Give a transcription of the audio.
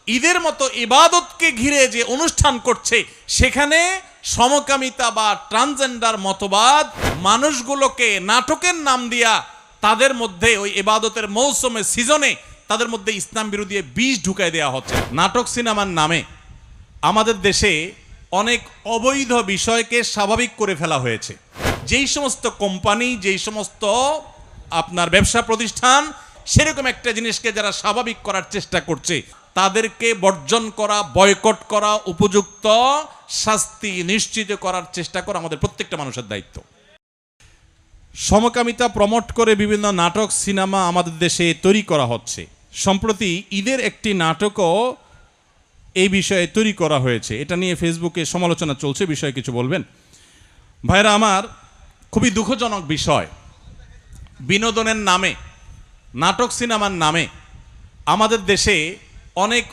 ঈদের মতো ইবাদতকে ঘিরে যে অনুষ্ঠান করছে, সেখানে সমকামিতা বা ট্রান্সজেন্ডার মতবাদ মানুষগুলোকে নাটকের নাম দিয়া তাদের মধ্যে ওই ইবাদতের মৌসুমে সিজনে তাদের মধ্যে ইসলাম বিরোধী বীজ ঢুকাই দেওয়া হচ্ছে। নাটক সিনেমার নামে আমাদের দেশে অনেক অবৈধ বিষয়কে স্বাভাবিক করে ফেলা হয়েছে। যেই সমস্ত কোম্পানি, যেই সমস্ত আপনার ব্যবসা প্রতিষ্ঠান সেরকম একটা জিনিসকে যারা স্বাভাবিক করার চেষ্টা করছে, তাদেরকে বর্জন করা, বয়কট করা, উপযুক্ত শাস্তি নিশ্চিত করার চেষ্টা করা আমাদের প্রত্যেকটা মানুষের দায়িত্ব। সমকামিতা প্রমোট করে বিভিন্ন নাটক সিনেমা আমাদের দেশে তৈরি করা হচ্ছে। সম্প্রতি ঈদের একটি নাটকও এই বিষয়ে তৈরি করা হয়েছে। এটা নিয়ে ফেসবুকে সমালোচনা চলছে, বিষয়ে কিছু বলবেন? ভাইরা আমার, খুবই দুঃখজনক বিষয়, বিনোদনের নামে, নাটক সিনেমার নামে আমাদের দেশে অনেক